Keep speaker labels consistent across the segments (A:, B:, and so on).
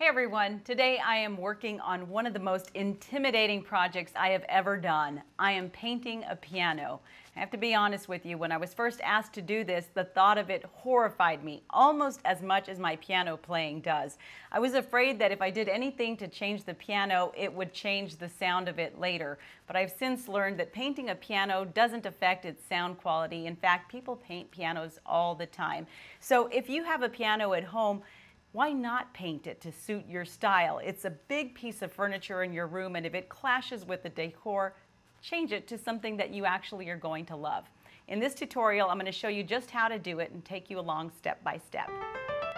A: Hey everyone, today I am working on one of the most intimidating projects I have ever done. I am painting a piano. I have to be honest with you, when I was first asked to do this, the thought of it horrified me, almost as much as my piano playing does. I was afraid that if I did anything to change the piano, it would change the sound of it later. But I've since learned that painting a piano doesn't affect its sound quality. In fact, people paint pianos all the time. So if you have a piano at home, why not paint it to suit your style? It's a big piece of furniture in your room, and if it clashes with the decor, change it to something that you actually are going to love. In this tutorial, I'm going to show you just how to do it and take you along step by step.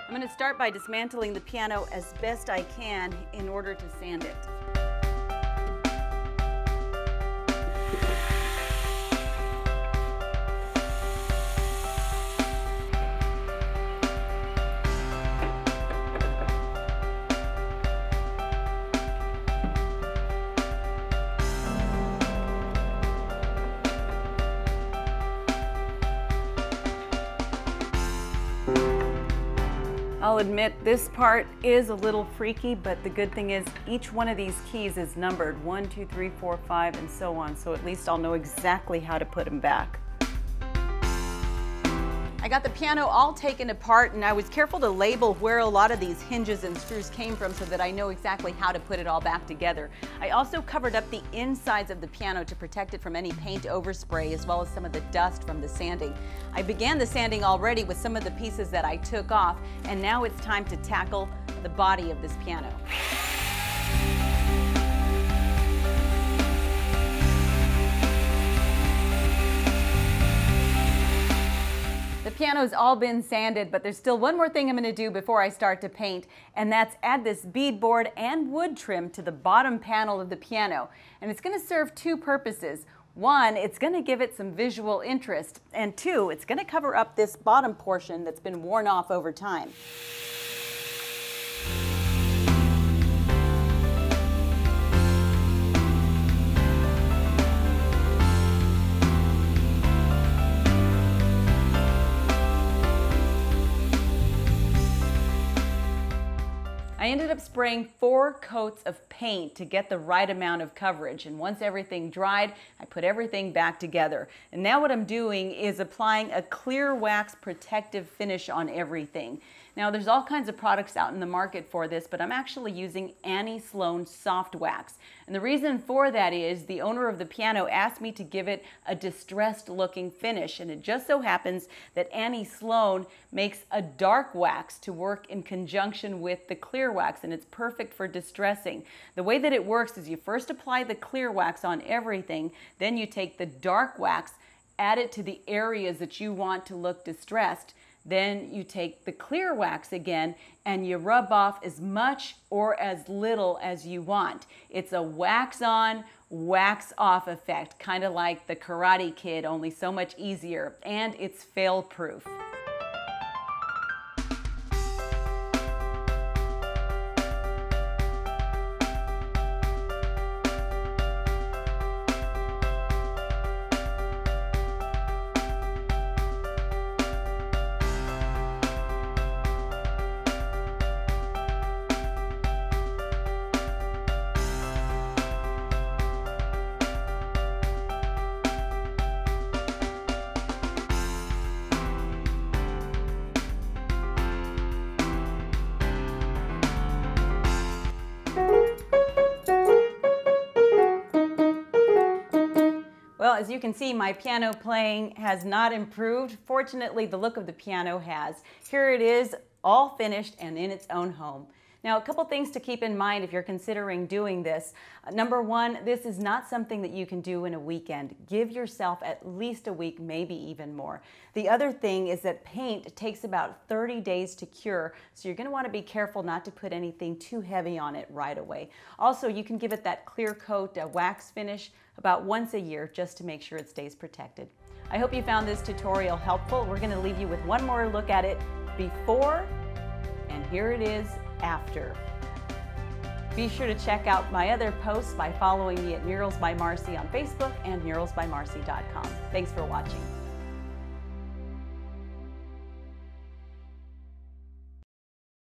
A: I'm going to start by dismantling the piano as best I can in order to sand it. I'll admit this part is a little freaky, but the good thing is each one of these keys is numbered 1, 2, 3, 4, 5, and so on, so at least I'll know exactly how to put them back. I got the piano all taken apart, and I was careful to label where a lot of these hinges and screws came from so that I know exactly how to put it all back together. I also covered up the insides of the piano to protect it from any paint overspray as well as some of the dust from the sanding. I began the sanding already with some of the pieces that I took off, and now it's time to tackle the body of this piano. The piano's all been sanded, but there's still one more thing I'm going to do before I start to paint, and that's add this beadboard and wood trim to the bottom panel of the piano. And it's going to serve two purposes. One, it's going to give it some visual interest, and two, it's going to cover up this bottom portion that's been worn off over time. I ended up spraying 4 coats of paint to get the right amount of coverage, and once everything dried, I put everything back together. And now what I'm doing is applying a clear wax protective finish on everything. Now there's all kinds of products out in the market for this, but I'm actually using Annie Sloan Soft Wax. And the reason for that is the owner of the piano asked me to give it a distressed looking finish, and it just so happens that Annie Sloan makes a dark wax to work in conjunction with the clear wax, and it's perfect for distressing. The way that it works is you first apply the clear wax on everything, then you take the dark wax, add it to the areas that you want to look distressed. Then you take the clear wax again and you rub off as much or as little as you want. It's a wax on, wax off effect, kind of like the Karate Kid, only so much easier, and it's fail proof. Well, as you can see, my piano playing has not improved. Fortunately, the look of the piano has. Here it is, all finished and in its own home. Now, a couple things to keep in mind if you're considering doing this. Number one, this is not something that you can do in a weekend. Give yourself at least a week, maybe even more. The other thing is that paint takes about 30 days to cure, so you're going to want to be careful not to put anything too heavy on it right away. Also, you can give it that clear coat, wax finish, about once a year just to make sure it stays protected. I hope you found this tutorial helpful. We're going to leave you with one more look at it before, and here it is after. Be sure to check out my other posts by following me at Murals by Marcy on Facebook and muralsbymarcy.com. Thanks for watching.